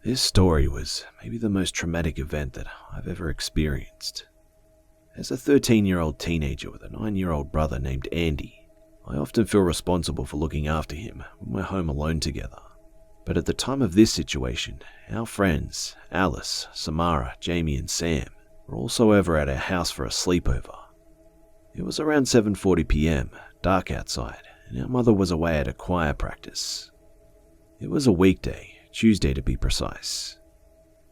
This story was maybe the most traumatic event that I've ever experienced. As a 13-year-old teenager with a 9-year-old brother named Andy, I often feel responsible for looking after him when we're home alone together. But at the time of this situation, our friends, Alice, Samara, Jamie and Sam, were also over at our house for a sleepover. It was around 7:40 p.m, dark outside, and our mother was away at a choir practice. It was a weekday, Tuesday to be precise.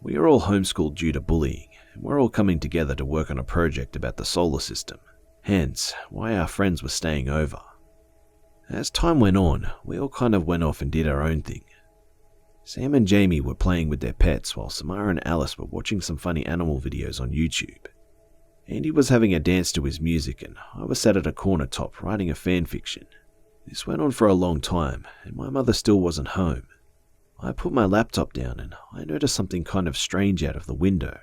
We are all homeschooled due to bullying, and we're all coming together to work on a project about the solar system, hence why our friends were staying over. As time went on, we all kind of went off and did our own thing. Sam and Jamie were playing with their pets while Samara and Alice were watching some funny animal videos on YouTube. Andy was having a dance to his music and I was sat at a corner top writing a fan fiction. This went on for a long time and my mother still wasn't home. I put my laptop down and I noticed something kind of strange out of the window.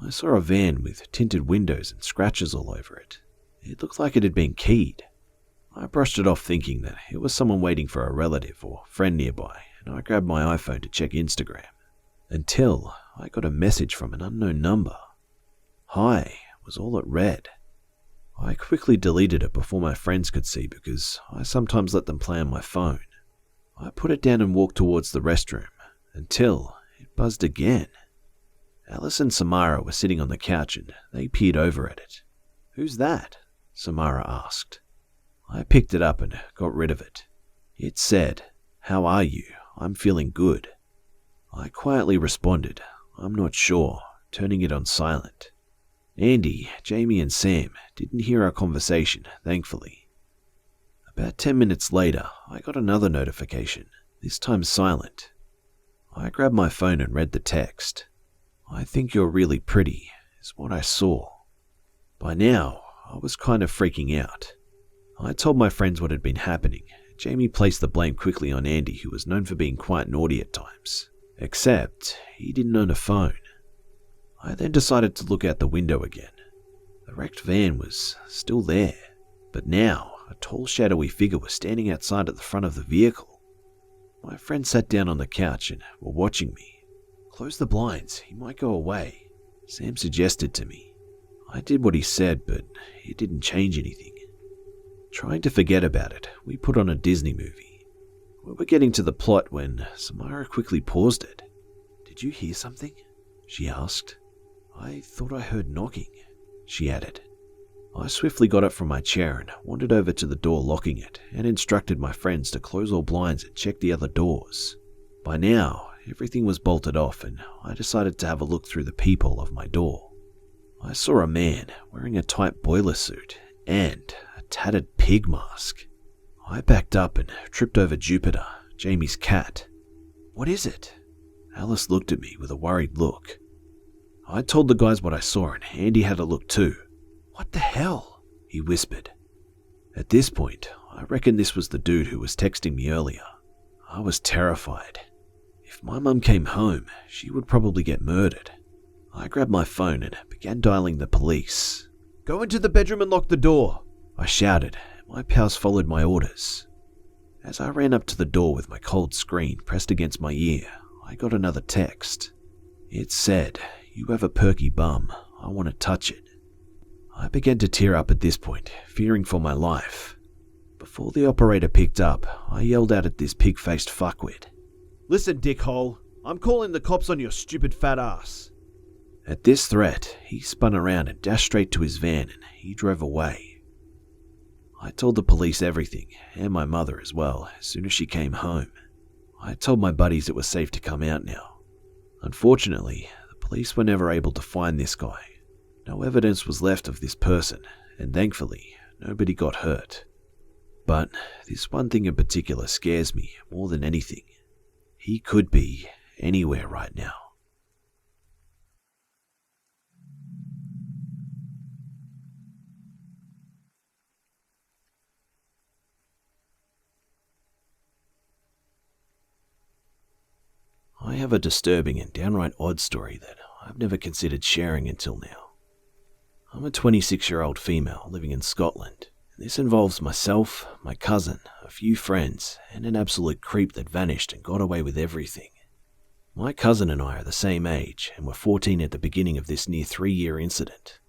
I saw a van with tinted windows and scratches all over it. It looked like it had been keyed. I brushed it off thinking that it was someone waiting for a relative or friend nearby, and I grabbed my iPhone to check Instagram. Until I got a message from an unknown number. "Hi" was all it read. I quickly deleted it before my friends could see because I sometimes let them play on my phone. I put it down and walked towards the restroom until it buzzed again. Alice and Samara were sitting on the couch and they peered over at it. "Who's that?" Samara asked. I picked it up and got rid of it. It said, "How are you? I'm feeling good." I quietly responded, "I'm not sure," turning it on silent. Andy, Jamie and Sam didn't hear our conversation, thankfully. About 10 minutes later, I got another notification, this time silent. I grabbed my phone and read the text. "I think you're really pretty," is what I saw. By now, I was kind of freaking out. I told my friends what had been happening. Jamie placed the blame quickly on Andy, who was known for being quite naughty at times. Except, he didn't own a phone. I then decided to look out the window again. The wrecked van was still there, but now a tall shadowy figure was standing outside at the front of the vehicle. My friends sat down on the couch and were watching me. "Close the blinds, he might go away," Sam suggested to me. I did what he said, but it didn't change anything. Trying to forget about it, we put on a Disney movie. We were getting to the plot when Samara quickly paused it. "Did you hear something?" she asked. "I thought I heard knocking," she added. I swiftly got up from my chair and wandered over to the door locking it and instructed my friends to close all blinds and check the other doors. By now, everything was bolted off and I decided to have a look through the peephole of my door. I saw a man wearing a tight boiler suit and a tattered pig mask. I backed up and tripped over Jupiter, Jamie's cat. "What is it?" Alice looked at me with a worried look. I told the guys what I saw and Andy had a look too. "What the hell?" he whispered. At this point, I reckon this was the dude who was texting me earlier. I was terrified. If my mum came home, she would probably get murdered. I grabbed my phone and began dialing the police. "Go into the bedroom and lock the door," I shouted. My pals followed my orders. As I ran up to the door with my cold screen pressed against my ear, I got another text. It said, "You have a perky bum. I want to touch it." I began to tear up at this point, fearing for my life. Before the operator picked up, I yelled out at this pig-faced fuckwit. "Listen, dickhole, I'm calling the cops on your stupid fat ass." At this threat, he spun around and dashed straight to his van and he drove away. I told the police everything, and my mother as well, as soon as she came home. I told my buddies it was safe to come out now. Unfortunately, the police were never able to find this guy. No evidence was left of this person, and thankfully, nobody got hurt. But this one thing in particular scares me more than anything. He could be anywhere right now. I have a disturbing and downright odd story that I've never considered sharing until now. I'm a 26-year-old female living in Scotland. This involves myself, my cousin, a few friends, and an absolute creep that vanished and got away with everything. My cousin and I are the same age and were 14 at the beginning of this near 3-year incident.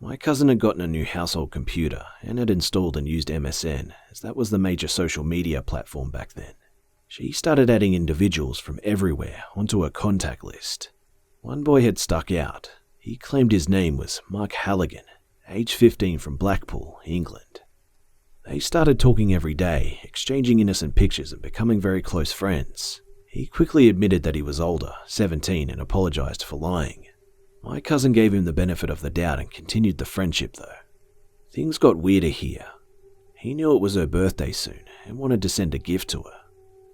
My cousin had gotten a new household computer and had installed and used MSN, as that was the major social media platform back then. She started adding individuals from everywhere onto her contact list. One boy had stuck out. He claimed his name was Mark Halligan, age 15, from Blackpool, England. They started talking every day, exchanging innocent pictures and becoming very close friends. He quickly admitted that he was older, 17, and apologized for lying. My cousin gave him the benefit of the doubt and continued the friendship though. Things got weirder here. He knew it was her birthday soon and wanted to send a gift to her.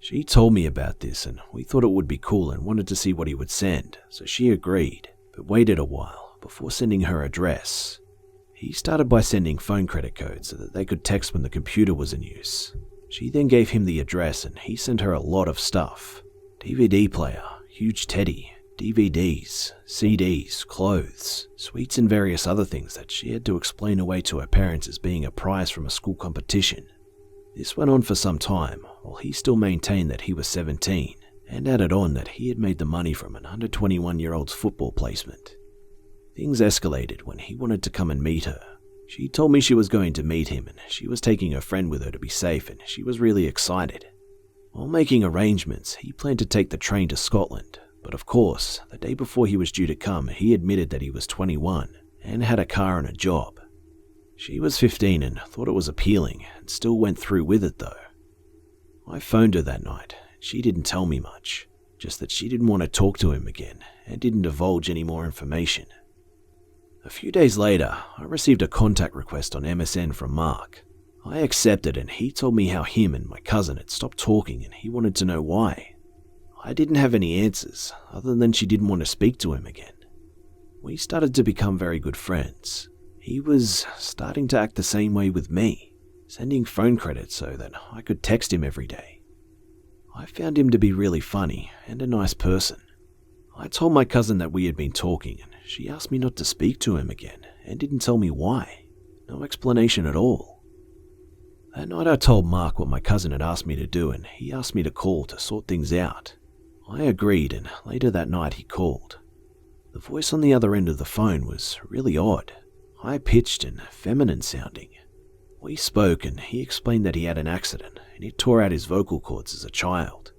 She told me about this and we thought it would be cool and wanted to see what he would send, so she agreed, but waited a while before sending her address. He started by sending phone credit codes so that they could text when the computer was in use. She then gave him the address and he sent her a lot of stuff. DVD player, huge teddy, DVDs, CDs, clothes, sweets and various other things that she had to explain away to her parents as being a prize from a school competition. This went on for some time, while he still maintained that he was 17, and added on that he had made the money from an under 21-year-old's football placement. Things escalated when he wanted to come and meet her. She told me she was going to meet him and she was taking her friend with her to be safe, and she was really excited. While making arrangements, he planned to take the train to Scotland, but of course, the day before he was due to come, he admitted that he was 21 and had a car and a job. She was 15 and thought it was appealing and still went through with it though. I phoned her that night. She didn't tell me much, just that she didn't want to talk to him again and didn't divulge any more information. A few days later, I received a contact request on MSN from Mark. I accepted and he told me how him and my cousin had stopped talking and he wanted to know why. I didn't have any answers other than she didn't want to speak to him again. We started to become very good friends. He was starting to act the same way with me, sending phone credits so that I could text him every day. I found him to be really funny and a nice person. I told my cousin that we had been talking and she asked me not to speak to him again and didn't tell me why. No explanation at all. That night I told Mark what my cousin had asked me to do and he asked me to call to sort things out. I agreed and later that night he called. The voice on the other end of the phone was really odd, high-pitched and feminine sounding. We spoke and he explained that he had an accident and it tore out his vocal cords as a child.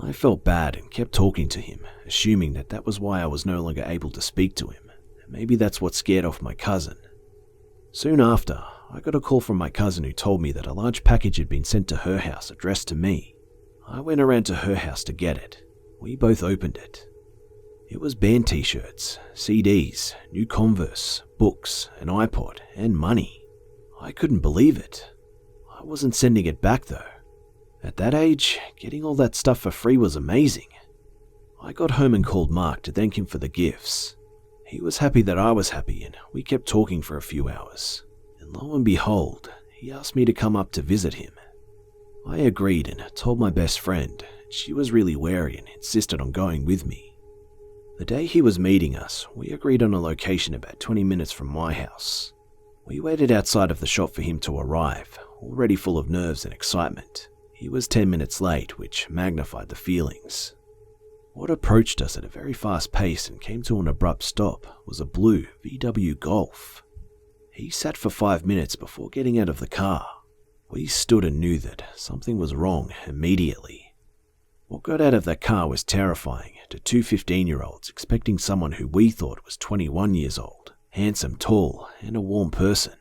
I felt bad and kept talking to him, assuming that that was why I was no longer able to speak to him. Maybe that's what scared off my cousin. Soon after, I got a call from my cousin who told me that a large package had been sent to her house addressed to me. I went around to her house to get it. We both opened it. It was band t-shirts, CDs, new Converse, books, an iPod, and money. I couldn't believe it. I wasn't sending it back though. At that age, getting all that stuff for free was amazing. I got home and called Mark to thank him for the gifts. He was happy that I was happy and we kept talking for a few hours. And lo and behold, he asked me to come up to visit him. I agreed and told my best friend. She was really wary and insisted on going with me. The day he was meeting us, we agreed on a location about 20 minutes from my house. We waited outside of the shop for him to arrive, already full of nerves and excitement. He was 10 minutes late, which magnified the feelings. What approached us at a very fast pace and came to an abrupt stop was a blue VW Golf. He sat for 5 minutes before getting out of the car. We stood and knew that something was wrong immediately. What got out of that car was terrifying to two 15-year-olds expecting someone who we thought was 21 years old, handsome, tall, and a warm person.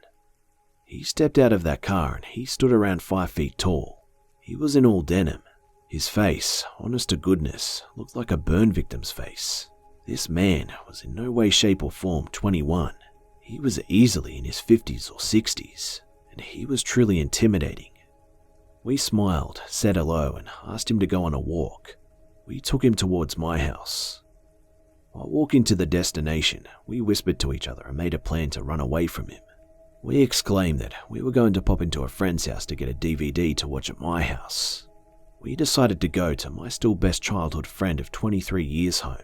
He stepped out of that car and he stood around 5 feet tall. He was in all denim. His face, honest to goodness, looked like a burn victim's face. This man was in no way, shape or form 21. He was easily in his 50s or 60s, and he was truly intimidating. We smiled, said hello, and asked him to go on a walk. We took him towards my house. While walking to the destination, we whispered to each other and made a plan to run away from him. We exclaimed that we were going to pop into a friend's house to get a DVD to watch at my house. We decided to go to my still best childhood friend of 23 years home,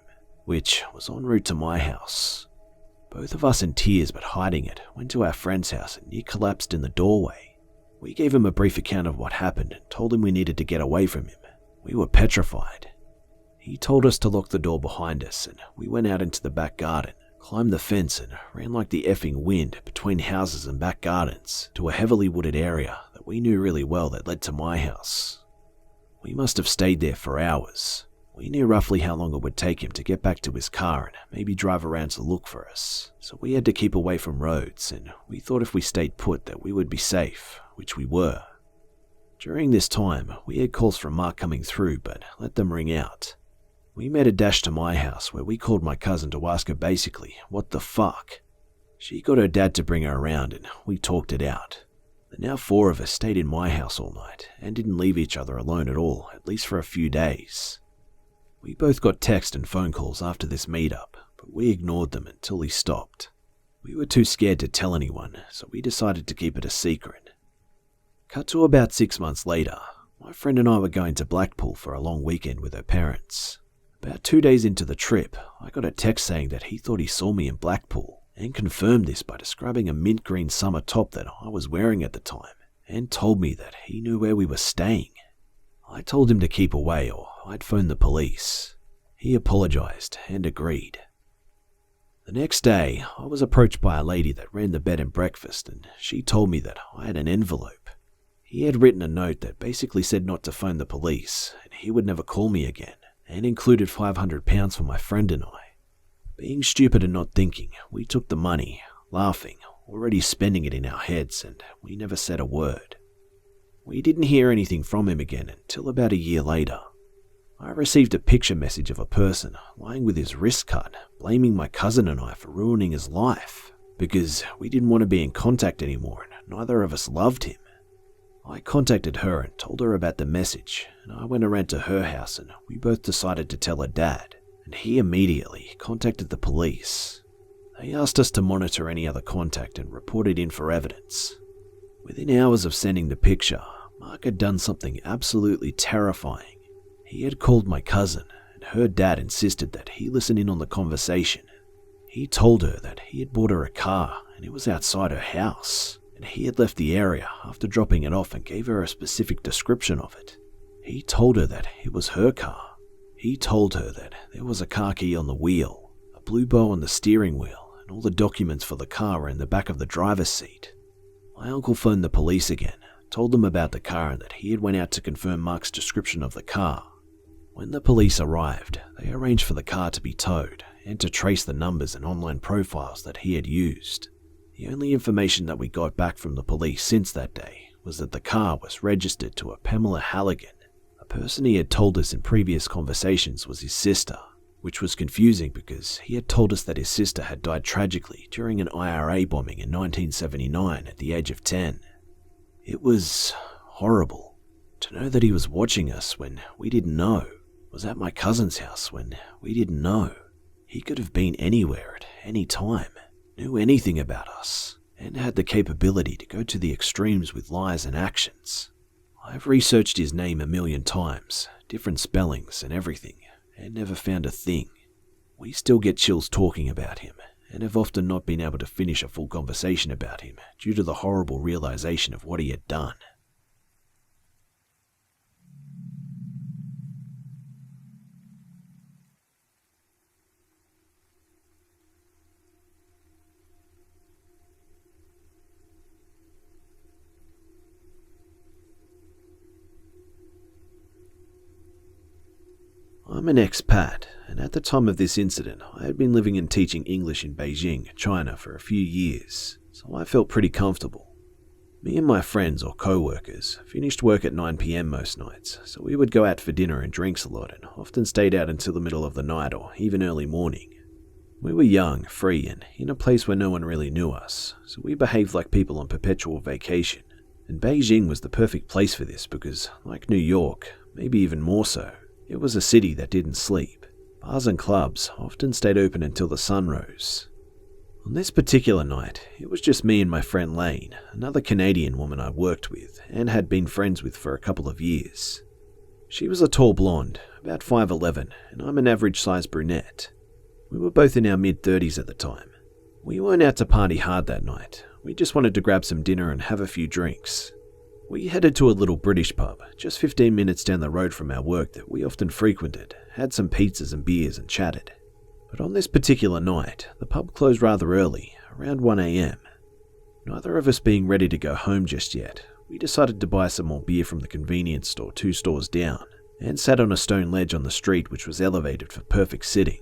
which was en route to my house. Both of us in tears but hiding it, went to our friend's house and near collapsed in the doorway. We gave him a brief account of what happened and told him we needed to get away from him. We were petrified. He told us to lock the door behind us, and we went out into the back garden, climbed the fence and ran like the effing wind between houses and back gardens to a heavily wooded area that we knew really well that led to my house. We must have stayed there for hours. We knew roughly how long it would take him to get back to his car and maybe drive around to look for us, so we had to keep away from roads, and we thought if we stayed put that we would be safe, which we were. During this time, we had calls from Mark coming through, but let them ring out. We made a dash to my house where we called my cousin to ask her basically, what the fuck? She got her dad to bring her around and we talked it out. The now 4 of us stayed in my house all night and didn't leave each other alone at all, at least for a few days. We both got text and phone calls after this meetup, but we ignored them until he stopped. We were too scared to tell anyone, so we decided to keep it a secret. Cut to about 6 months later, my friend and I were going to Blackpool for a long weekend with her parents. About 2 days into the trip, I got a text saying that he thought he saw me in Blackpool, and confirmed this by describing a mint green summer top that I was wearing at the time, and told me that he knew where we were staying. I told him to keep away or I'd phone the police. He apologized and agreed. The next day, I was approached by a lady that ran the bed and breakfast, and she told me that I had an envelope. He had written a note that basically said not to phone the police, and he would never call me again, and included £500 for my friend and I. Being stupid and not thinking, we took the money, laughing, already spending it in our heads, and we never said a word. We didn't hear anything from him again until about a year later. I received a picture message of a person lying with his wrist cut, blaming my cousin and I for ruining his life, because we didn't want to be in contact anymore and neither of us loved him. I contacted her and told her about the message, and I went around to her house and we both decided to tell her dad, and he immediately contacted the police. They asked us to monitor any other contact and report it in for evidence. Within hours of sending the picture, Mark had done something absolutely terrifying. He had called my cousin, and her dad insisted that he listen in on the conversation. He told her that he had bought her a car and it was outside her house, and he had left the area after dropping it off and gave her a specific description of it. He told her that it was her car. He told her that there was a car key on the wheel, a blue bow on the steering wheel, and all the documents for the car were in the back of the driver's seat. My uncle phoned the police again, told them about the car and that he had went out to confirm Mark's description of the car. When the police arrived, they arranged for the car to be towed and to trace the numbers and online profiles that he had used. The only information that we got back from the police since that day was that the car was registered to a Pamela Halligan. A person he had told us in previous conversations was his sister, which was confusing because he had told us that his sister had died tragically during an IRA bombing in 1979 at the age of 10. It was horrible to know that he was watching us when we didn't know, was at my cousin's house when we didn't know. He could have been anywhere at any time, knew anything about us, and had the capability to go to the extremes with lies and actions. I've researched his name a million times, different spellings and everything, and never found a thing. We still get chills talking about him, and have often not been able to finish a full conversation about him due to the horrible realization of what he had done. I'm an expat, and at the time of this incident, I had been living and teaching English in Beijing, China for a few years, so I felt pretty comfortable. Me and my friends or co-workers finished work at 9 PM most nights, so we would go out for dinner and drinks a lot and often stayed out until the middle of the night or even early morning. We were young, free, and in a place where no one really knew us, so we behaved like people on perpetual vacation. And Beijing was the perfect place for this because, like New York, maybe even more so, it was a city that didn't sleep. Bars and clubs often stayed open until the sun rose. On this particular night, it was just me and my friend Lane, another Canadian woman I worked with and had been friends with for a couple of years. She was a tall blonde, about 5'11", and I'm an average-sized brunette. We were both in our mid-30s at the time. We weren't out to party hard that night. We just wanted to grab some dinner and have a few drinks. We headed to a little British pub, just 15 minutes down the road from our work that we often frequented, had some pizzas and beers and chatted. But on this particular night, the pub closed rather early, around 1 a.m. Neither of us being ready to go home just yet, we decided to buy some more beer from the convenience store 2 stores down, and sat on a stone ledge on the street which was elevated for perfect sitting.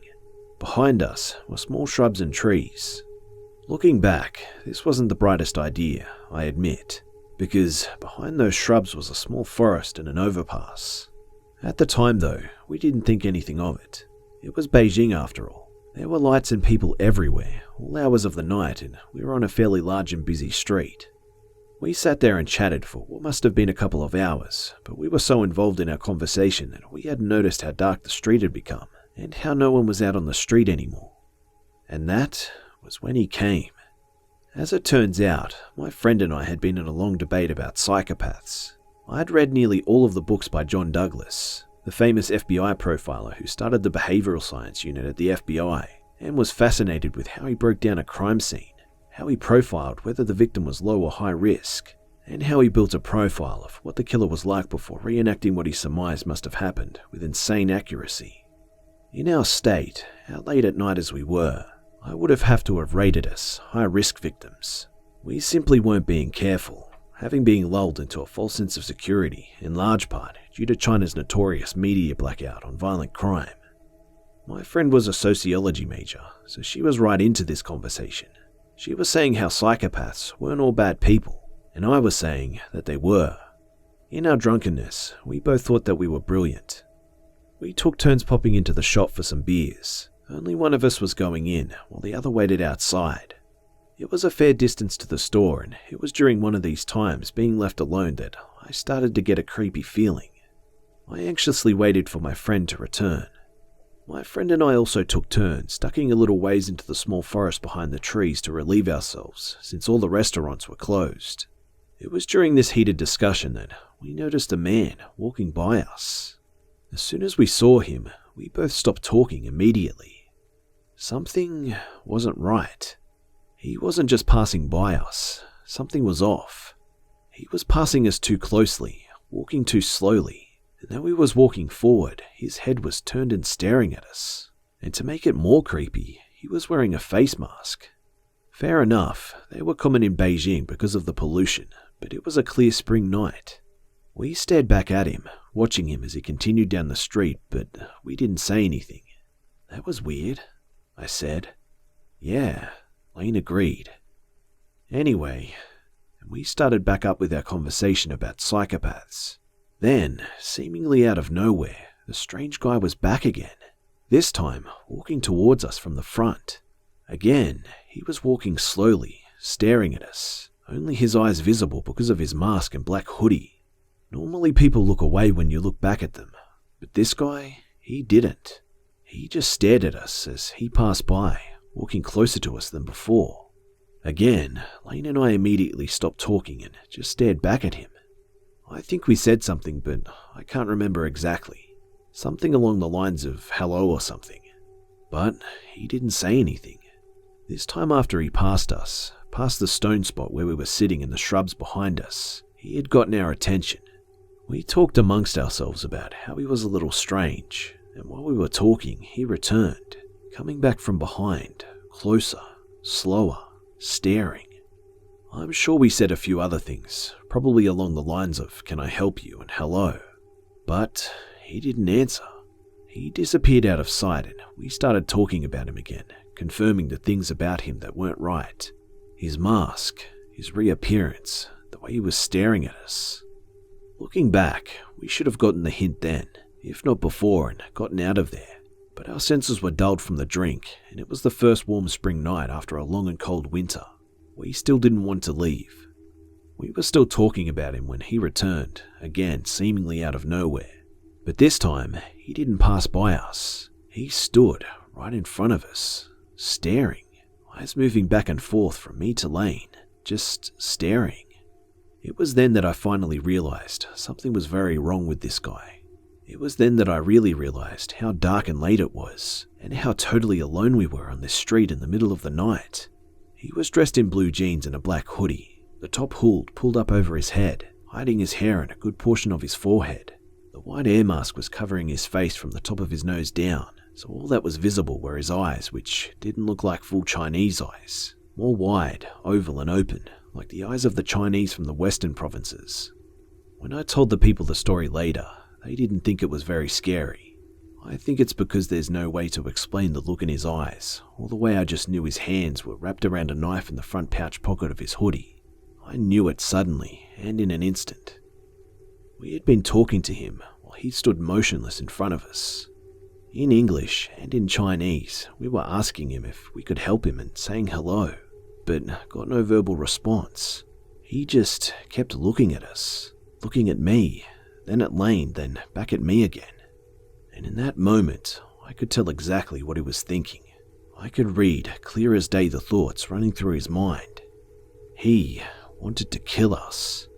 Behind us were small shrubs and trees. Looking back, this wasn't the brightest idea, I admit, because behind those shrubs was a small forest and an overpass. At the time though, we didn't think anything of it. It was Beijing after all. There were lights and people everywhere, all hours of the night, and we were on a fairly large and busy street. We sat there and chatted for what must have been a couple of hours, but we were so involved in our conversation that we hadn't noticed how dark the street had become, and how no one was out on the street anymore. And that was when he came. As it turns out, my friend and I had been in a long debate about psychopaths. I had read nearly all of the books by John Douglas, the famous FBI profiler who started the behavioral science unit at the FBI, and was fascinated with how he broke down a crime scene, how he profiled whether the victim was low or high risk, and how he built a profile of what the killer was like before reenacting what he surmised must have happened with insane accuracy. In our state, out late at night as we were, I would have to have rated us high-risk victims. We simply weren't being careful, having been lulled into a false sense of security, in large part due to China's notorious media blackout on violent crime. My friend was a sociology major, so she was right into this conversation. She was saying how psychopaths weren't all bad people, and I was saying that they were. In our drunkenness, we both thought that we were brilliant. We took turns popping into the shop for some beers. Only one of us was going in, while the other waited outside. It was a fair distance to the store, and it was during one of these times, being left alone, that I started to get a creepy feeling. I anxiously waited for my friend to return. My friend and I also took turns, ducking a little ways into the small forest behind the trees to relieve ourselves, since all the restaurants were closed. It was during this heated discussion that we noticed a man walking by us. As soon as we saw him, we both stopped talking immediately. Something wasn't right. He wasn't just passing by us. Something was off. He was passing us too closely, walking too slowly, and though he was walking forward, his head was turned and staring at us. And to make it more creepy, he was wearing a face mask. Fair enough, they were common in Beijing because of the pollution, but it was a clear spring night. We stared back at him, watching him as he continued down the street, but we didn't say anything. "That was weird," I said. "Yeah," Lane agreed. Anyway, we started back up with our conversation about psychopaths. Then, seemingly out of nowhere, the strange guy was back again, this time walking towards us from the front. Again, he was walking slowly, staring at us, only his eyes visible because of his mask and black hoodie. Normally people look away when you look back at them, but this guy, he didn't. He just stared at us as he passed by, walking closer to us than before. Again, Lane and I immediately stopped talking and just stared back at him. I think we said something, but I can't remember exactly. Something along the lines of hello or something. But he didn't say anything. This time after he passed us, past the stone spot where we were sitting in the shrubs behind us, he had gotten our attention. We talked amongst ourselves about how he was a little strange, and while we were talking, he returned, coming back from behind, closer, slower, staring. I'm sure we said a few other things, probably along the lines of, "Can I help you?" and "hello." But he didn't answer. He disappeared out of sight, and we started talking about him again, confirming the things about him that weren't right. His mask, his reappearance, the way he was staring at us. Looking back, we should have gotten the hint then, if not before, and gotten out of there. But our senses were dulled from the drink, and it was the first warm spring night after a long and cold winter. We still didn't want to leave. We were still talking about him when he returned, again seemingly out of nowhere. But this time, he didn't pass by us. He stood right in front of us, staring, eyes moving back and forth from me to Lane, just staring. It was then that I finally realized something was very wrong with this guy. It was then that I really realized how dark and late it was, and how totally alone we were on this street in the middle of the night. He was dressed in blue jeans and a black hoodie, the top hood pulled up over his head, hiding his hair and a good portion of his forehead. The white air mask was covering his face from the top of his nose down, so all that was visible were his eyes, which didn't look like full Chinese eyes. More wide, oval and open, like the eyes of the Chinese from the western provinces. When I told the people the story later, they didn't think it was very scary. I think it's because there's no way to explain the look in his eyes, or the way I just knew his hands were wrapped around a knife in the front pouch pocket of his hoodie. I knew it suddenly, and in an instant. We had been talking to him while he stood motionless in front of us. In English and in Chinese, we were asking him if we could help him and saying hello, but got no verbal response. He just kept looking at us, looking at me, then at Lane, then back at me again. And in that moment, I could tell exactly what he was thinking. I could read clear as day the thoughts running through his mind. He wanted to kill us,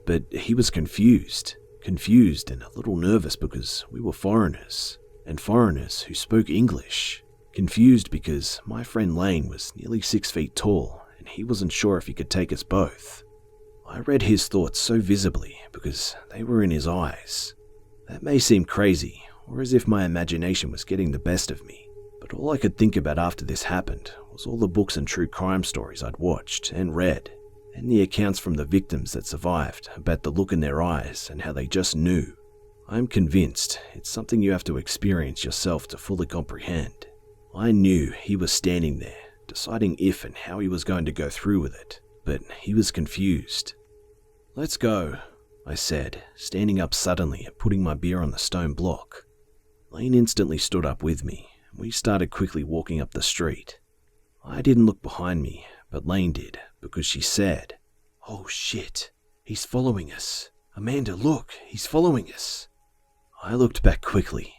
but he was confused and a little nervous because we were foreigners, and foreigners who spoke English. Confused because my friend Lane was nearly 6 feet tall, and he wasn't sure if he could take us both. I read his thoughts so visibly because they were in his eyes. That may seem crazy, or as if my imagination was getting the best of me, but all I could think about after this happened was all the books and true crime stories I'd watched and read, and the accounts from the victims that survived about the look in their eyes and how they just knew. I'm convinced it's something you have to experience yourself to fully comprehend. I knew he was standing there, deciding if and how he was going to go through with it, but he was confused. "Let's go," I said, standing up suddenly and putting my beer on the stone block. Lane instantly stood up with me, and we started quickly walking up the street. I didn't look behind me, but Lane did, because she said, "Oh shit, he's following us. Amanda, look, he's following us." I looked back quickly.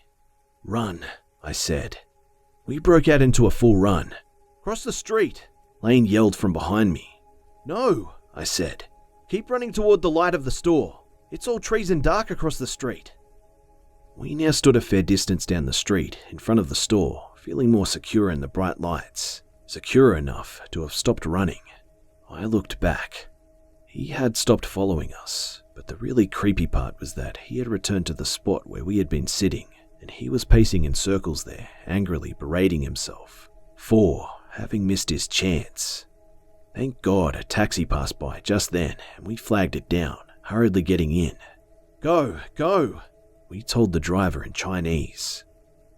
"Run," I said. We broke out into a full run. "Cross the street," Lane yelled from behind me. "No," I said. "Keep running toward the light of the store. It's all trees and dark across the street." We now stood a fair distance down the street in front of the store, feeling more secure in the bright lights, secure enough to have stopped running. I looked back. He had stopped following us, but the really creepy part was that he had returned to the spot where we had been sitting, and he was pacing in circles there, angrily berating himself for having missed his chance. Thank God a taxi passed by just then, and we flagged it down, hurriedly getting in. "Go, go," we told the driver in Chinese.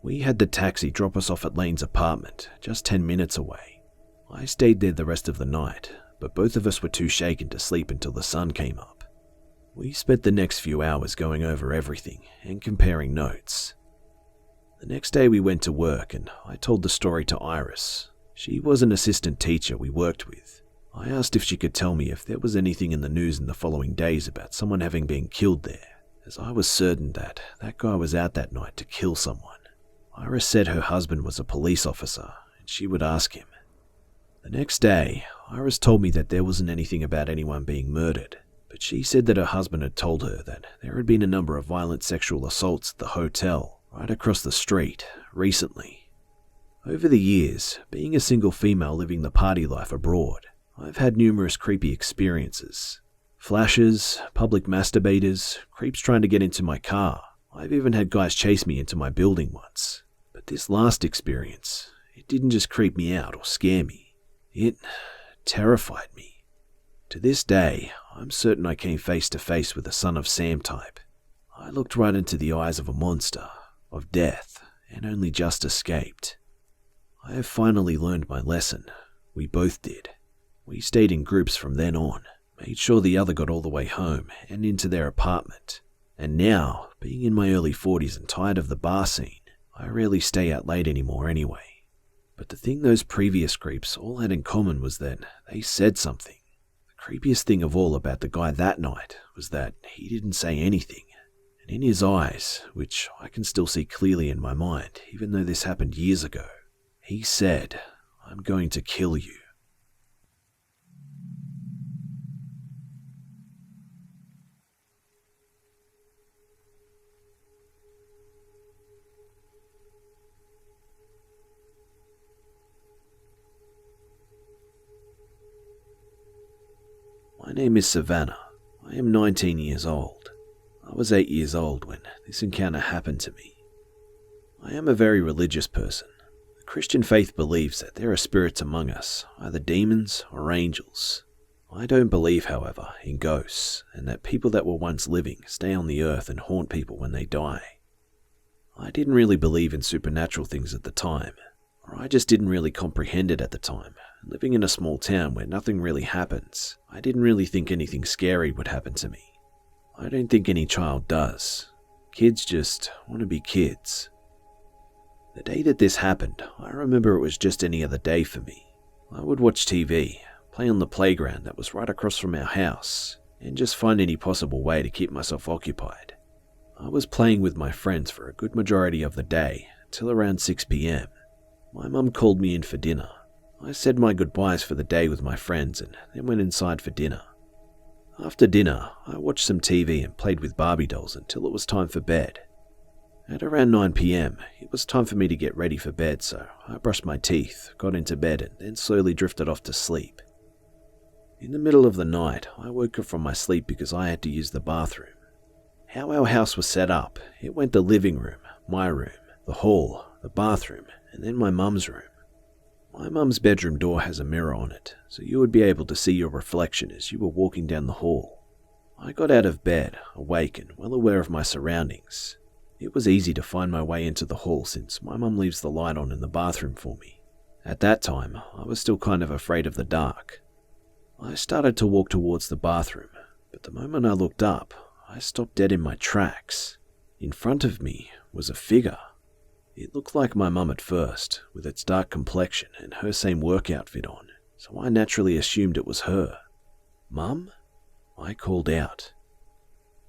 We had the taxi drop us off at Lane's apartment, just 10 minutes away. I stayed there the rest of the night, but both of us were too shaken to sleep until the sun came up. We spent the next few hours going over everything and comparing notes. The next day we went to work and I told the story to Iris. She was an assistant teacher we worked with. I asked if she could tell me if there was anything in the news in the following days about someone having been killed there, as I was certain that that guy was out that night to kill someone. Iris said her husband was a police officer and she would ask him. The next day, Iris told me that there wasn't anything about anyone being murdered, but she said that her husband had told her that there had been a number of violent sexual assaults at the hotel right across the street recently. Over the years, being a single female living the party life abroad, I've had numerous creepy experiences. Flashes, public masturbators, creeps trying to get into my car. I've even had guys chase me into my building once. But this last experience, it didn't just creep me out or scare me. It terrified me. To this day, I'm certain I came face to face with a Son of Sam type. I looked right into the eyes of a monster, of death, and only just escaped. I have finally learned my lesson. We both did. We stayed in groups from then on, made sure the other got all the way home and into their apartment. And now, being in my early 40s and tired of the bar scene, I rarely stay out late anymore anyway. But the thing those previous creeps all had in common was that they said something. The creepiest thing of all about the guy that night was that he didn't say anything. And in his eyes, which I can still see clearly in my mind, even though this happened years ago, he said, "I'm going to kill you." My name is Savannah. I I am 19 years old. I was 8 years old when this encounter happened to me. I am a very religious person. The Christian faith believes that there are spirits among us, either demons or angels. I don't believe, however, in ghosts, and that people that were once living stay on the earth and haunt people when they die. I didn't really believe in supernatural things at the time, or I just didn't really comprehend it at the time. Living in a small town where nothing really happens, I didn't really think anything scary would happen to me. I don't think any child does. Kids just want to be kids. The day that this happened, I remember it was just any other day for me. I would watch TV, play on the playground that was right across from our house, and just find any possible way to keep myself occupied. I was playing with my friends for a good majority of the day, till around 6 p.m. My mum called me in for dinner. I said my goodbyes for the day with my friends and then went inside for dinner. After dinner, I watched some TV and played with Barbie dolls until it was time for bed. At around 9 p.m, it was time for me to get ready for bed, so I brushed my teeth, got into bed, and then slowly drifted off to sleep. In the middle of the night, I woke up from my sleep because I had to use the bathroom. How our house was set up, it went the living room, my room, the hall, the bathroom, and then my mum's room. My mum's bedroom door has a mirror on it, so you would be able to see your reflection as you were walking down the hall. I got out of bed, awake and well aware of my surroundings. It was easy to find my way into the hall since my mum leaves the light on in the bathroom for me. At that time, I was still kind of afraid of the dark. I started to walk towards the bathroom, but the moment I looked up, I stopped dead in my tracks. In front of me was a figure. It looked like my mum at first, with its dark complexion and her same work outfit on, so I naturally assumed it was her. "Mum?" I called out.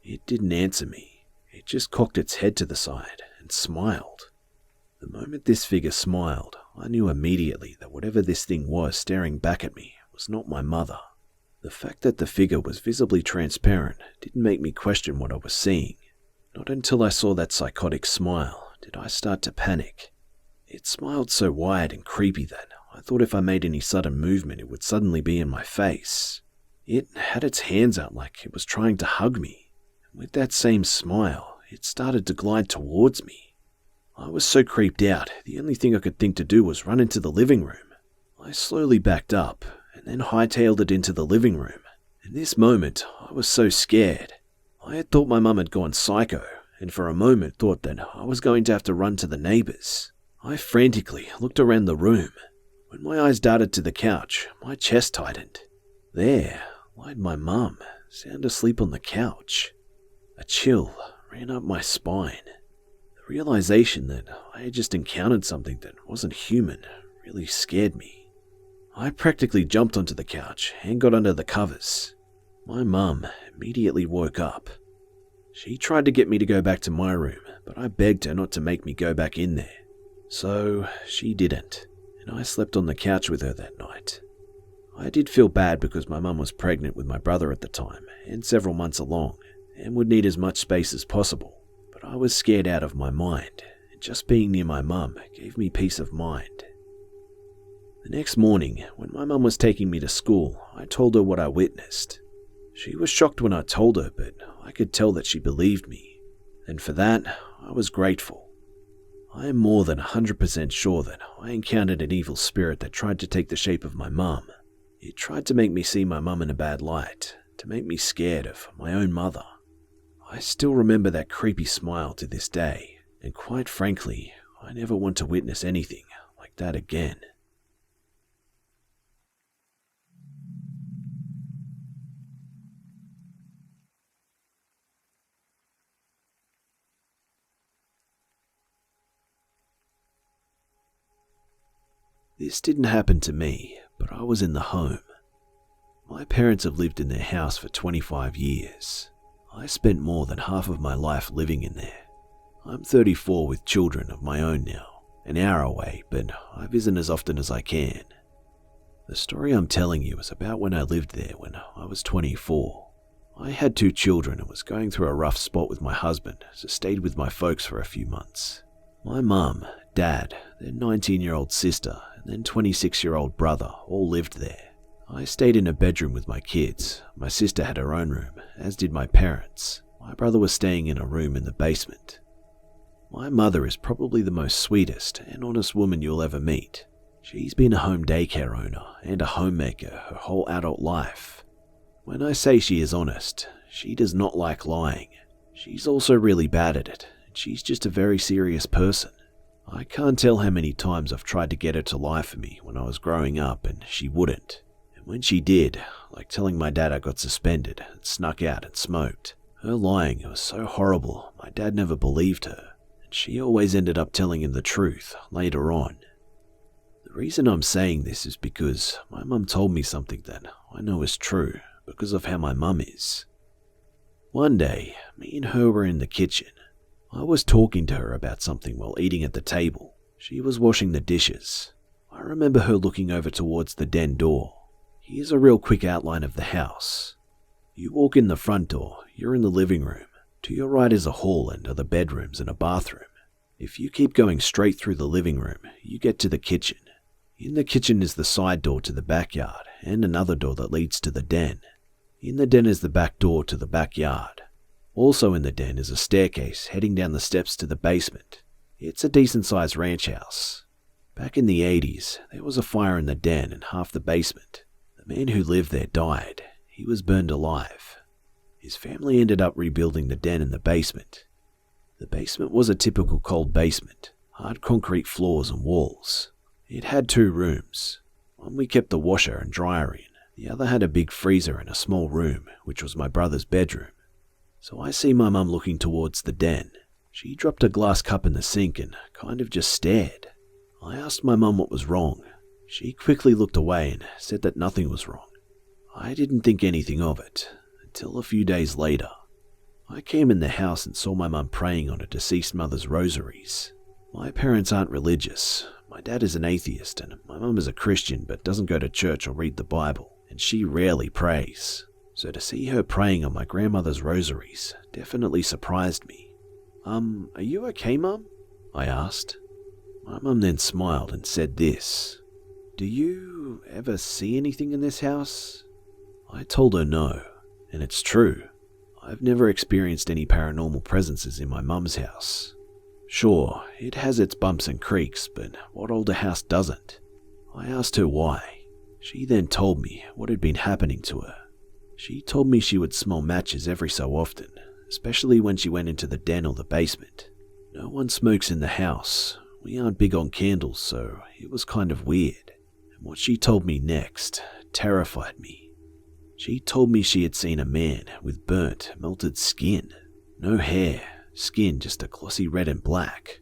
It didn't answer me. It just cocked its head to the side and smiled. The moment this figure smiled, I knew immediately that whatever this thing was staring back at me was not my mother. The fact that the figure was visibly transparent didn't make me question what I was seeing. Not until I saw that psychotic smile did I start to panic. It smiled so wide and creepy that I thought if I made any sudden movement it would suddenly be in my face. It had its hands out like it was trying to hug me. With that same smile, it started to glide towards me. I was so creeped out, the only thing I could think to do was run into the living room. I slowly backed up, and then hightailed it into the living room. In this moment, I was so scared. I had thought my mum had gone psycho, and for a moment thought that I was going to have to run to the neighbours. I frantically looked around the room. When my eyes darted to the couch, my chest tightened. There lied my mum, sound asleep on the couch. A chill ran up my spine. The realization that I had just encountered something that wasn't human really scared me. I practically jumped onto the couch and got under the covers. My mum immediately woke up. She tried to get me to go back to my room, but I begged her not to make me go back in there. So she didn't, and I slept on the couch with her that night. I did feel bad because my mum was pregnant with my brother at the time and several months along, and would need as much space as possible, but I was scared out of my mind, and just being near my mum gave me peace of mind. The next morning, when my mum was taking me to school, I told her what I witnessed. She was shocked when I told her, but I could tell that she believed me, and for that, I was grateful. I am more than 100% sure that I encountered an evil spirit that tried to take the shape of my mum. It tried to make me see my mum in a bad light, to make me scared of my own mother. I still remember that creepy smile to this day, and quite frankly, I never want to witness anything like that again. This didn't happen to me, but I was in the home. My parents have lived in their house for 25 years. I spent more than half of my life living in there. I'm 34 with children of my own now, an hour away, but I visit as often as I can. The story I'm telling you is about when I lived there when I was 24. I had 2 children and was going through a rough spot with my husband, so stayed with my folks for a few months. My mum, dad, their 19-year-old sister, and then 26-year-old brother all lived there. I stayed in a bedroom with my kids. My sister had her own room, as did my parents. My brother was staying in a room in the basement. My mother is probably the most sweetest and honest woman you'll ever meet. She's been a home daycare owner and a homemaker her whole adult life. When I say she is honest, she does not like lying. She's also really bad at it, and she's just a very serious person. I can't tell how many times I've tried to get her to lie for me when I was growing up and she wouldn't. And when she did, like telling my dad I got suspended and snuck out and smoked, her lying was so horrible my dad never believed her, and she always ended up telling him the truth later on. The reason I'm saying this is because my mum told me something that I know is true because of how my mum is. One day, me and her were in the kitchen. I was talking to her about something while eating at the table. She was washing the dishes. I remember her looking over towards the den door. Here's a real quick outline of the house. You walk in the front door, you're in the living room. To your right is a hall and other bedrooms and a bathroom. If you keep going straight through the living room, you get to the kitchen. In the kitchen is the side door to the backyard and another door that leads to the den. In the den is the back door to the backyard. Also in the den is a staircase heading down the steps to the basement. It's a decent-sized ranch house. Back in the 80s, there was a fire in the den and half the basement. The man who lived there died. He was burned alive. His family ended up rebuilding the den in the basement. The basement was a typical cold basement, hard concrete floors and walls. It had 2 rooms. One we kept the washer and dryer in. The other had a big freezer and a small room, which was my brother's bedroom. So I see my mum looking towards the den. She dropped a glass cup in the sink and kind of just stared. I asked my mum what was wrong. She quickly looked away and said that nothing was wrong. I didn't think anything of it, until a few days later. I came in the house and saw my mum praying on her deceased mother's rosaries. My parents aren't religious. My dad is an atheist and my mum is a Christian but doesn't go to church or read the Bible, and she rarely prays. So to see her praying on my grandmother's rosaries definitely surprised me. Are you okay, Mum? I asked. My mum then smiled and said this. Do you ever see anything in this house? I told her no, and it's true. I've never experienced any paranormal presences in my mum's house. Sure, it has its bumps and creaks, but what older house doesn't? I asked her why. She then told me what had been happening to her. She told me she would smell matches every so often, especially when she went into the den or the basement. No one smokes in the house. We aren't big on candles, so it was kind of weird. And what she told me next terrified me. She told me she had seen a man with burnt, melted skin. No hair, skin just a glossy red and black.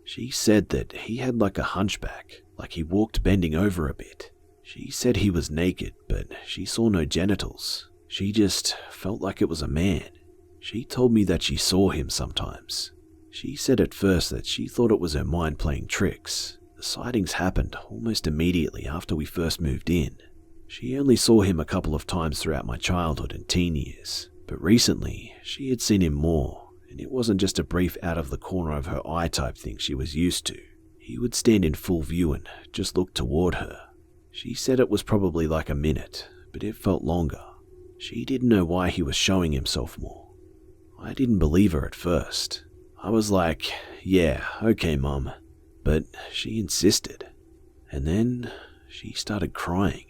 She said that he had like a hunchback, like he walked bending over a bit. She said he was naked, but she saw no genitals. She just felt like it was a man. She told me that she saw him sometimes. She said at first that she thought it was her mind playing tricks. The sightings happened almost immediately after we first moved in. She only saw him a couple of times throughout my childhood and teen years, but recently she had seen him more, and it wasn't just a brief out of the corner of her eye type thing she was used to. He would stand in full view and just look toward her. She said it was probably like a minute, but it felt longer. She didn't know why he was showing himself more. I didn't believe her at first. I was like, yeah, okay, Mum. But she insisted. And then she started crying.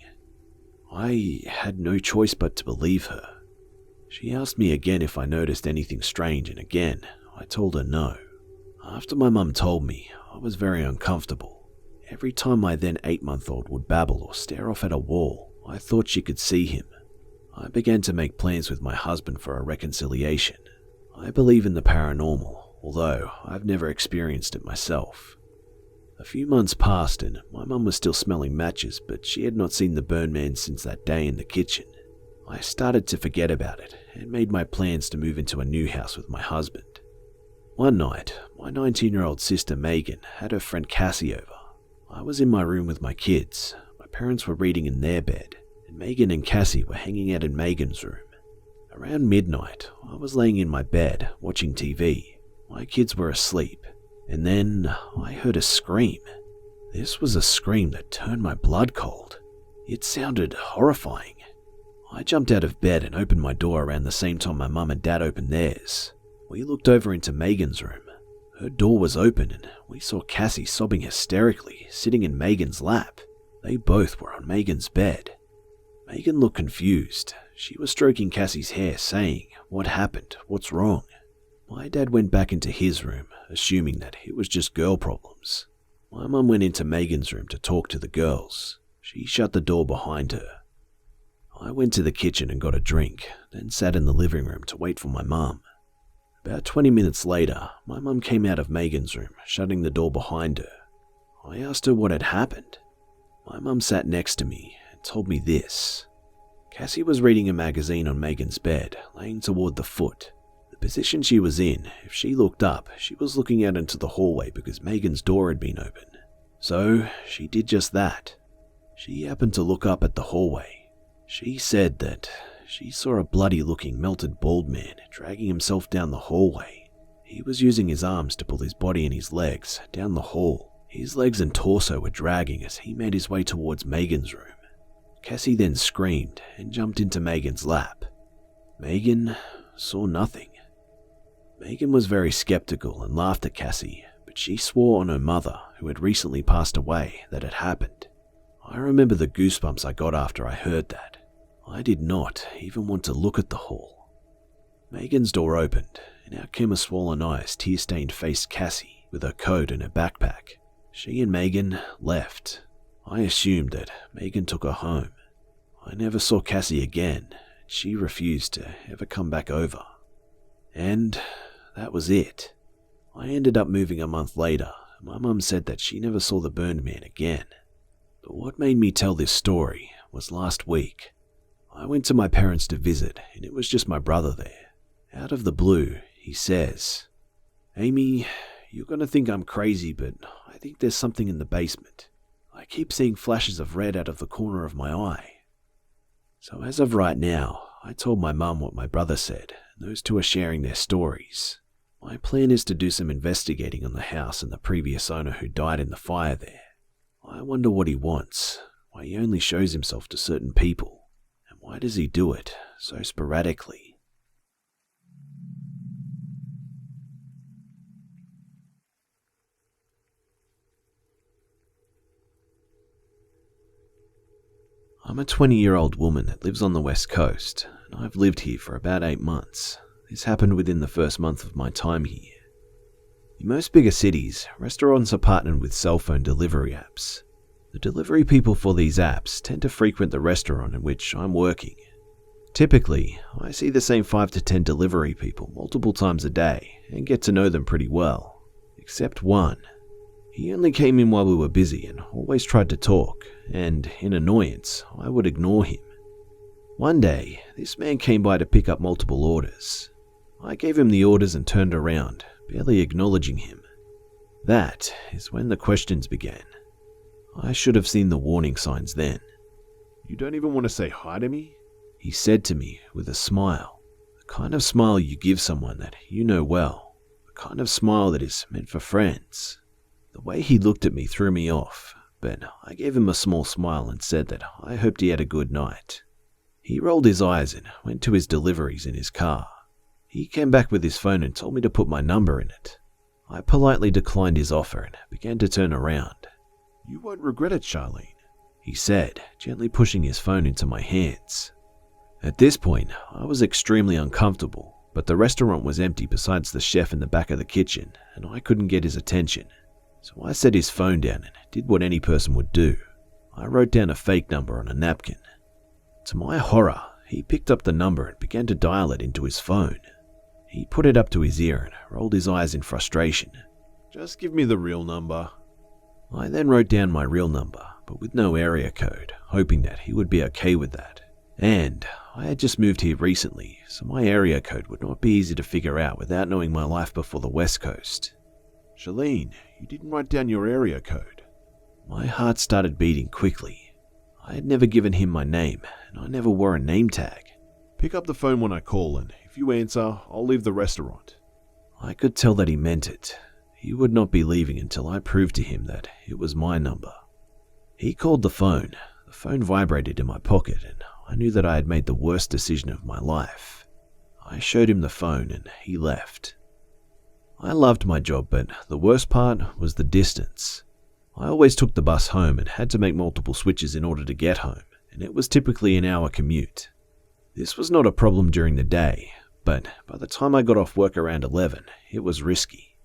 I had no choice but to believe her. She asked me again if I noticed anything strange, and again, I told her no. After my mum told me, I was very uncomfortable. Every time my then 8-month-old would babble or stare off at a wall, I thought she could see him. I began to make plans with my husband for a reconciliation. I believe in the paranormal, although I've never experienced it myself. A few months passed and my mum was still smelling matches, but she had not seen the burn man since that day in the kitchen. I started to forget about it and made my plans to move into a new house with my husband. One night, my 19-year-old sister Megan had her friend Cassie over. I was in my room with my kids. My parents were reading in their bed, and Megan and Cassie were hanging out in Megan's room. Around midnight, I was laying in my bed watching TV. My kids were asleep, and then I heard a scream. This was a scream that turned my blood cold. It sounded horrifying. I jumped out of bed and opened my door around the same time my mum and dad opened theirs. We looked over into Megan's room. Her door was open and we saw Cassie sobbing hysterically, sitting in Megan's lap. They both were on Megan's bed. Megan looked confused. She was stroking Cassie's hair, saying, "What happened? What's wrong?" My dad went back into his room, assuming that it was just girl problems. My mum went into Megan's room to talk to the girls. She shut the door behind her. I went to the kitchen and got a drink, then sat in the living room to wait for my mum. About 20 minutes later, my mum came out of Megan's room, shutting the door behind her. I asked her what had happened. My mum sat next to me and told me this. Cassie was reading a magazine on Megan's bed, laying toward the foot. The position she was in, if she looked up, she was looking out into the hallway because Megan's door had been open. So, she did just that. She happened to look up at the hallway. She said that she saw a bloody-looking, melted bald man dragging himself down the hallway. He was using his arms to pull his body and his legs down the hall. His legs and torso were dragging as he made his way towards Megan's room. Cassie then screamed and jumped into Megan's lap. Megan saw nothing. Megan was very skeptical and laughed at Cassie, but she swore on her mother, who had recently passed away, that it happened. I remember the goosebumps I got after I heard that. I did not even want to look at the hall. Megan's door opened, and out came a swollen eyes, tear-stained faced Cassie with her coat and her backpack. She and Megan left. I assumed that Megan took her home. I never saw Cassie again, and she refused to ever come back over. And that was it. I ended up moving a month later, and my mum said that she never saw the burned man again. But what made me tell this story was last week. I went to my parents to visit, and it was just my brother there. Out of the blue, he says, "Amy, you're going to think I'm crazy, but I think there's something in the basement. I keep seeing flashes of red out of the corner of my eye." So as of right now, I told my mum what my brother said, and those two are sharing their stories. My plan is to do some investigating on the house and the previous owner who died in the fire there. I wonder what he wants, why he only shows himself to certain people. Why does he do it so sporadically? I'm a 20-year-old woman that lives on the West Coast, and I've lived here for about 8 months. This happened within the first month of my time here. In most bigger cities, restaurants are partnered with cell phone delivery apps. The delivery people for these apps tend to frequent the restaurant in which I'm working. Typically, I see the same 5 to 10 delivery people multiple times a day and get to know them pretty well. Except one. He only came in while we were busy and always tried to talk, and in annoyance, I would ignore him. One day, this man came by to pick up multiple orders. I gave him the orders and turned around, barely acknowledging him. That is when the questions began. I should have seen the warning signs then. "You don't even want to say hi to me?" he said to me with a smile. The kind of smile you give someone that you know well. The kind of smile that is meant for friends. The way he looked at me threw me off, but I gave him a small smile and said that I hoped he had a good night. He rolled his eyes and went to his deliveries in his car. He came back with his phone and told me to put my number in it. I politely declined his offer and began to turn around. "You won't regret it, Charlene," he said, gently pushing his phone into my hands. At this point, I was extremely uncomfortable, but the restaurant was empty besides the chef in the back of the kitchen, and I couldn't get his attention. So I set his phone down and did what any person would do. I wrote down a fake number on a napkin. To my horror, he picked up the number and began to dial it into his phone. He put it up to his ear and rolled his eyes in frustration. "Just give me the real number." I then wrote down my real number, but with no area code, hoping that he would be okay with that. And I had just moved here recently, so my area code would not be easy to figure out without knowing my life before the West Coast. "Charlene, you didn't write down your area code." My heart started beating quickly. I had never given him my name, and I never wore a name tag. "Pick up the phone when I call, and if you answer, I'll leave the restaurant." I could tell that he meant it. He would not be leaving until I proved to him that it was my number. He called the phone. The phone vibrated in my pocket and I knew that I had made the worst decision of my life. I showed him the phone and he left. I loved my job, but the worst part was the distance. I always took the bus home and had to make multiple switches in order to get home, and it was typically an hour commute. This was not a problem during the day, but by the time I got off work around 11, it was risky.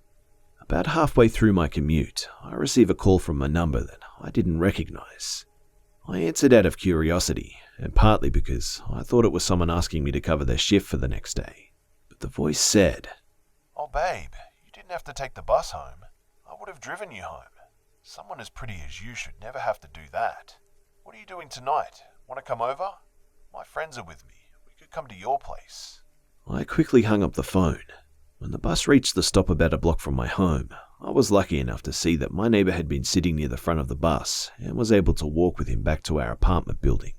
About halfway through my commute, I received a call from a number that I didn't recognize. I answered out of curiosity, and partly because I thought it was someone asking me to cover their shift for the next day. But the voice said, "Oh babe, you didn't have to take the bus home. I would have driven you home. Someone as pretty as you should never have to do that. What are you doing tonight? Want to come over? My friends are with me. We could come to your place." I quickly hung up the phone. When the bus reached the stop about a block from my home, I was lucky enough to see that my neighbor had been sitting near the front of the bus and was able to walk with him back to our apartment building.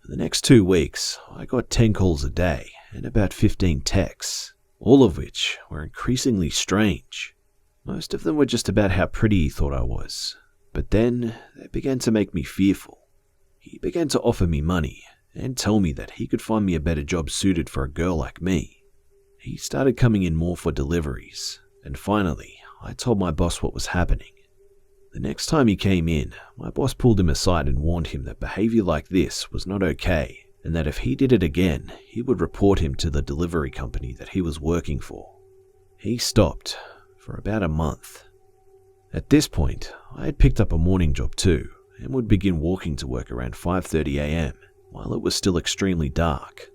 For the next 2 weeks, I got 10 calls a day and about 15 texts, all of which were increasingly strange. Most of them were just about how pretty he thought I was, but then they began to make me fearful. He began to offer me money and tell me that he could find me a better job suited for a girl like me. He started coming in more for deliveries, and finally, I told my boss what was happening. The next time he came in, my boss pulled him aside and warned him that behavior like this was not okay, and that if he did it again, he would report him to the delivery company that he was working for. He stopped for about a month. At this point, I had picked up a morning job too, and would begin walking to work around 5:30 a.m. while it was still extremely dark.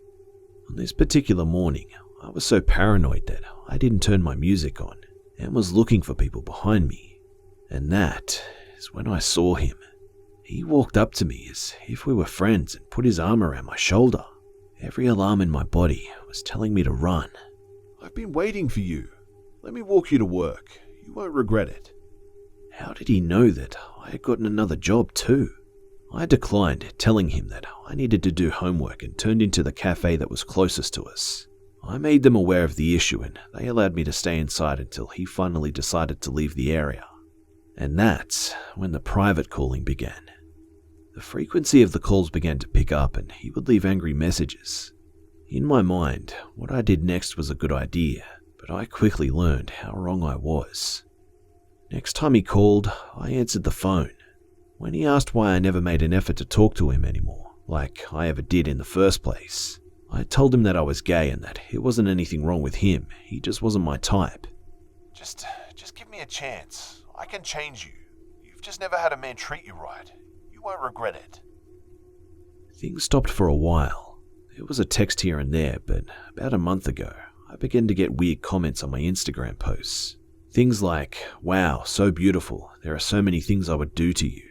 On this particular morning, I was so paranoid that I didn't turn my music on and was looking for people behind me. And that is when I saw him. He walked up to me as if we were friends and put his arm around my shoulder. Every alarm in my body was telling me to run. "I've been waiting for you. Let me walk you to work. You won't regret it." How did he know that I had gotten another job too? I declined, telling him that I needed to do homework and turned into the cafe that was closest to us. I made them aware of the issue and they allowed me to stay inside until he finally decided to leave the area. And that's when the private calling began. The frequency of the calls began to pick up and he would leave angry messages. In my mind, what I did next was a good idea, but I quickly learned how wrong I was. Next time he called, I answered the phone. When he asked why I never made an effort to talk to him anymore, like I ever did in the first place, I told him that I was gay and that it wasn't anything wrong with him, he just wasn't my type. Just give me a chance. I can change you. You've just never had a man treat you right. You won't regret it." Things stopped for a while. There was a text here and there, but about a month ago, I began to get weird comments on my Instagram posts. Things like, "Wow, so beautiful. There are so many things I would do to you.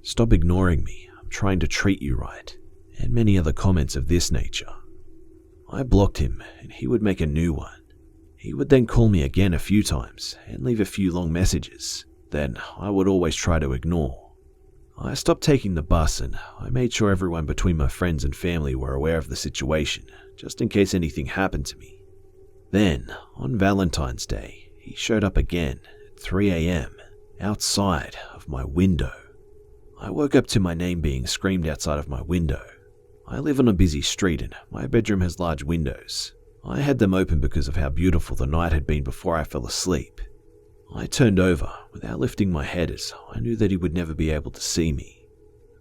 Stop ignoring me. I'm trying to treat you right." And many other comments of this nature. I blocked him and he would make a new one. He would then call me again a few times and leave a few long messages that I would always try to ignore. I stopped taking the bus and I made sure everyone between my friends and family were aware of the situation, just in case anything happened to me. Then, on Valentine's Day, he showed up again at 3 a.m. outside of my window. I woke up to my name being screamed outside of my window. I live on a busy street and my bedroom has large windows. I had them open because of how beautiful the night had been before I fell asleep. I turned over without lifting my head as I knew that he would never be able to see me.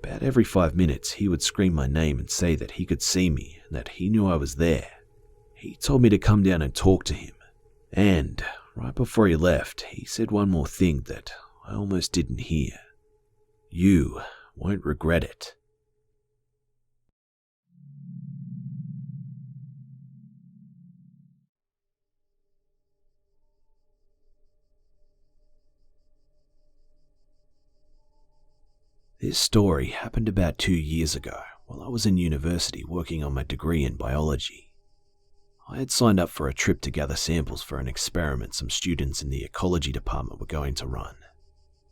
About every 5 minutes he would scream my name and say that he could see me and that he knew I was there. He told me to come down and talk to him. And right before he left, he said one more thing that I almost didn't hear. "You won't regret it." This story happened about 2 years ago while I was in university working on my degree in biology. I had signed up for a trip to gather samples for an experiment some students in the ecology department were going to run.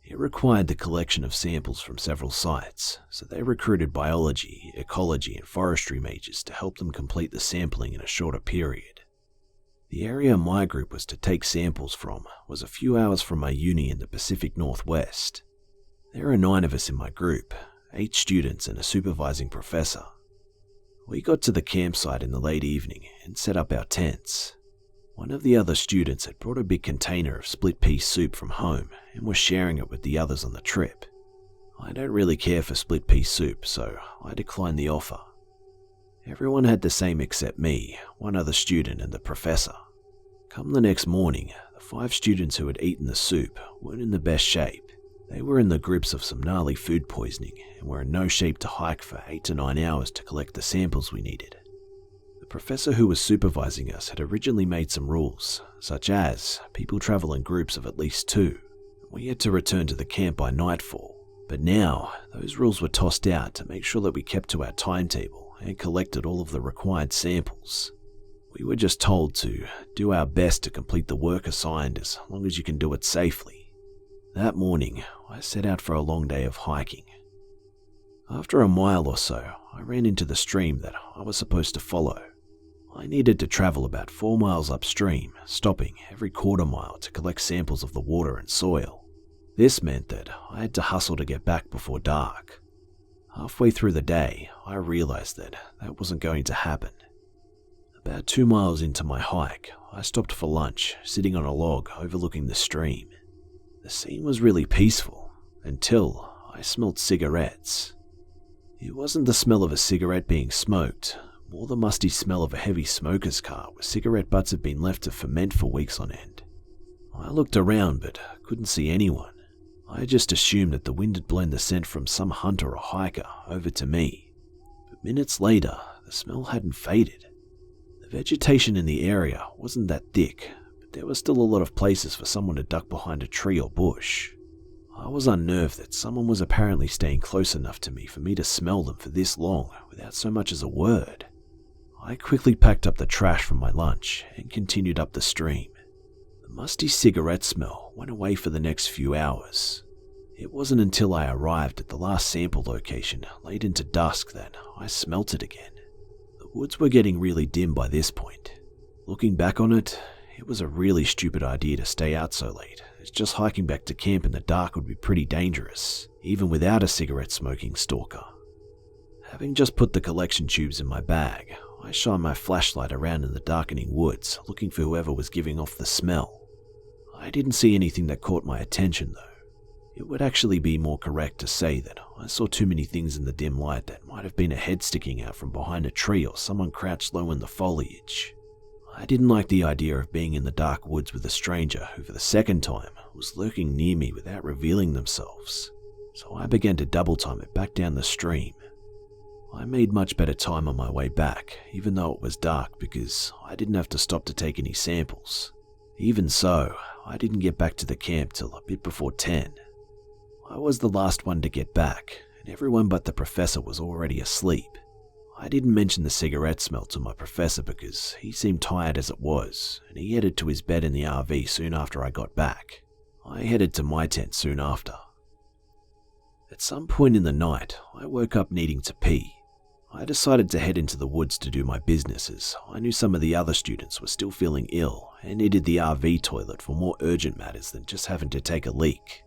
It required the collection of samples from several sites, so they recruited biology, ecology, and forestry majors to help them complete the sampling in a shorter period. The area my group was to take samples from was a few hours from my uni in the Pacific Northwest. There are 9 of us in my group, 8 students and a supervising professor. We got to the campsite in the late evening and set up our tents. One of the other students had brought a big container of split pea soup from home and was sharing it with the others on the trip. I don't really care for split pea soup, so I declined the offer. Everyone had the same except me, one other student, and the professor. Come the next morning, the 5 students who had eaten the soup weren't in the best shape. They were in the grips of some gnarly food poisoning and were in no shape to hike for 8 to 9 hours to collect the samples we needed. The professor who was supervising us had originally made some rules, such as people travel in groups of at least 2. We had to return to the camp by nightfall, but now those rules were tossed out to make sure that we kept to our timetable and collected all of the required samples. We were just told to do our best to complete the work assigned as long as you can do it safely. That morning, I set out for a long day of hiking. After a mile or so, I ran into the stream that I was supposed to follow. I needed to travel about 4 miles upstream, stopping every quarter mile to collect samples of the water and soil. This meant that I had to hustle to get back before dark. Halfway through the day, I realized that wasn't going to happen. About 2 miles into my hike, I stopped for lunch, sitting on a log overlooking the stream. The scene was really peaceful, until I smelled cigarettes. It wasn't the smell of a cigarette being smoked, more the musty smell of a heavy smoker's car where cigarette butts had been left to ferment for weeks on end. I looked around but couldn't see anyone. I just assumed that the wind had blown the scent from some hunter or hiker over to me. But minutes later, the smell hadn't faded. The vegetation in the area wasn't that thick, but there were still a lot of places for someone to duck behind a tree or bush. I was unnerved that someone was apparently staying close enough to me for me to smell them for this long without so much as a word. I quickly packed up the trash from my lunch and continued up the stream. The musty cigarette smell went away for the next few hours. It wasn't until I arrived at the last sample location late into dusk that I smelt it again. The woods were getting really dim by this point. Looking back on it, it was a really stupid idea to stay out so late, as just hiking back to camp in the dark would be pretty dangerous, even without a cigarette-smoking stalker. Having just put the collection tubes in my bag, I shined my flashlight around in the darkening woods, looking for whoever was giving off the smell. I didn't see anything that caught my attention though. It would actually be more correct to say that I saw too many things in the dim light that might have been a head sticking out from behind a tree or someone crouched low in the foliage. I didn't like the idea of being in the dark woods with a stranger who for the second time was lurking near me without revealing themselves, so I began to double time it back down the stream. I made much better time on my way back, even though it was dark because I didn't have to stop to take any samples. Even so, I didn't get back to the camp till a bit before 10. I was the last one to get back, and everyone but the professor was already asleep. I didn't mention the cigarette smell to my professor because he seemed tired as it was, and he headed to his bed in the RV soon after I got back. I headed to my tent soon after. At some point in the night, I woke up needing to pee. I decided to head into the woods to do my business as I knew some of the other students were still feeling ill and needed the RV toilet for more urgent matters than just having to take a leak.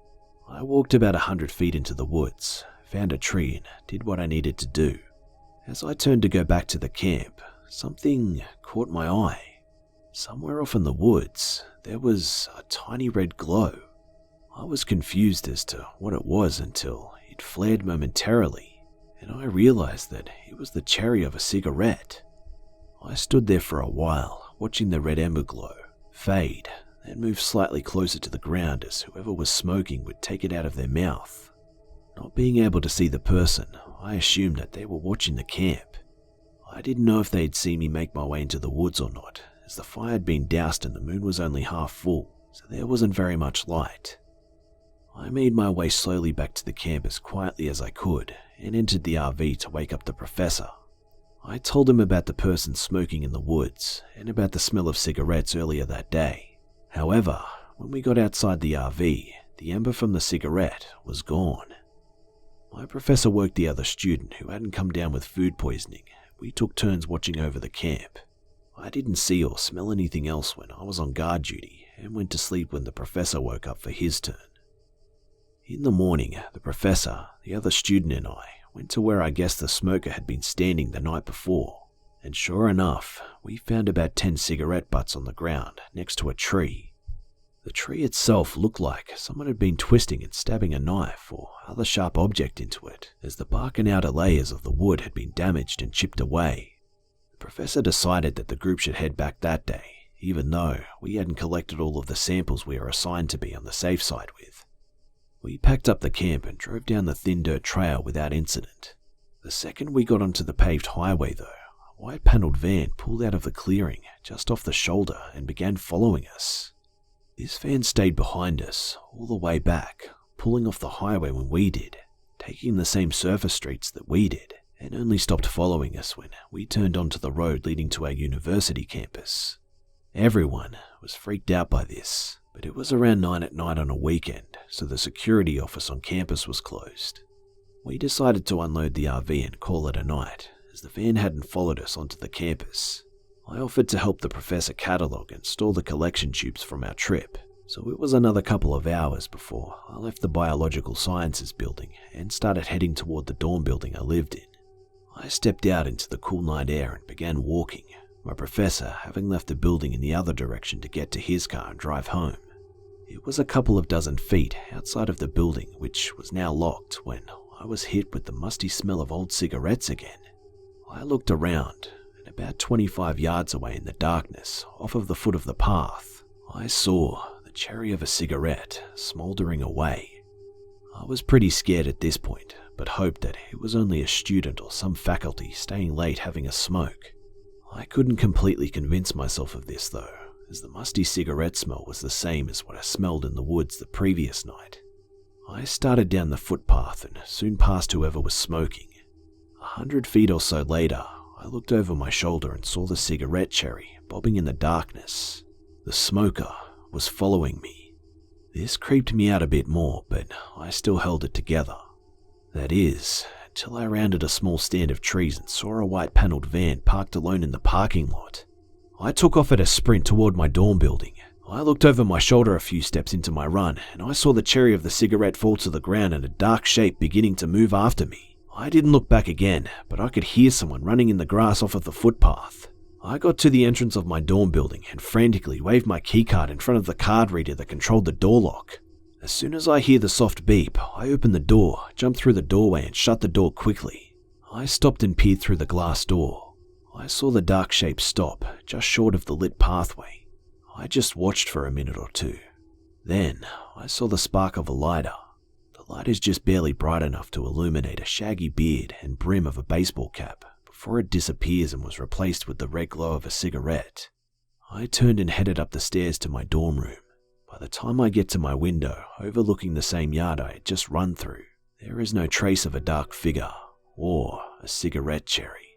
I walked about 100 feet into the woods, found a tree and did what I needed to do. As I turned to go back to the camp, something caught my eye. Somewhere off in the woods, there was a tiny red glow. I was confused as to what it was until it flared momentarily, and I realized that it was the cherry of a cigarette. I stood there for a while, watching the red ember glow fade, then move slightly closer to the ground as whoever was smoking would take it out of their mouth. Not being able to see the person, I assumed that they were watching the camp. I didn't know if they'd see me make my way into the woods or not, as the fire had been doused and the moon was only half full, so there wasn't very much light. I made my way slowly back to the camp as quietly as I could and entered the RV to wake up the professor. I told him about the person smoking in the woods and about the smell of cigarettes earlier that day. However, when we got outside the RV, the ember from the cigarette was gone. My professor woke the other student who hadn't come down with food poisoning. We took turns watching over the camp. I didn't see or smell anything else when I was on guard duty and went to sleep when the professor woke up for his turn. In the morning, the professor, the other student and I went to where I guessed the smoker had been standing the night before, and sure enough, we found about 10 cigarette butts on the ground next to a tree. The tree itself looked like someone had been twisting and stabbing a knife or other sharp object into it, as the bark and outer layers of the wood had been damaged and chipped away. The professor decided that the group should head back that day, even though we hadn't collected all of the samples we were assigned to be on the safe side with. We packed up the camp and drove down the thin dirt trail without incident. The second we got onto the paved highway though, a white panelled van pulled out of the clearing just off the shoulder and began following us. This van stayed behind us all the way back, pulling off the highway when we did, taking the same surface streets that we did, and only stopped following us when we turned onto the road leading to our university campus. Everyone was freaked out by this, but it was around 9 at night on a weekend, so the security office on campus was closed. We decided to unload the RV and call it a night, as the van hadn't followed us onto the campus. I offered to help the professor catalogue and store the collection tubes from our trip, so it was another couple of hours before I left the biological sciences building and started heading toward the dorm building I lived in. I stepped out into the cool night air and began walking, my professor having left the building in the other direction to get to his car and drive home. It was a couple of dozen feet outside of the building, which was now locked, when I was hit with the musty smell of old cigarettes again. I looked around, and about 25 yards away in the darkness, off of the foot of the path, I saw the cherry of a cigarette smouldering away. I was pretty scared at this point, but hoped that it was only a student or some faculty staying late having a smoke. I couldn't completely convince myself of this though, as the musty cigarette smell was the same as what I smelled in the woods the previous night. I started down the footpath and soon passed whoever was smoking. 100 feet or so later, I looked over my shoulder and saw the cigarette cherry bobbing in the darkness. The smoker was following me. This creeped me out a bit more, but I still held it together. That is, until I rounded a small stand of trees and saw a white panelled van parked alone in the parking lot. I took off at a sprint toward my dorm building. I looked over my shoulder a few steps into my run, and I saw the cherry of the cigarette fall to the ground and a dark shape beginning to move after me. I didn't look back again, but I could hear someone running in the grass off of the footpath. I got to the entrance of my dorm building and frantically waved my keycard in front of the card reader that controlled the door lock. As soon as I hear the soft beep, I open the door, jump through the doorway and shut the door quickly. I stopped and peered through the glass door. I saw the dark shape stop, just short of the lit pathway. I just watched for a minute or two. Then, I saw the spark of a lighter. The light is just barely bright enough to illuminate a shaggy beard and brim of a baseball cap before it disappears and was replaced with the red glow of a cigarette. I turned and headed up the stairs to my dorm room. By the time I get to my window, overlooking the same yard I had just run through, there is no trace of a dark figure or a cigarette cherry.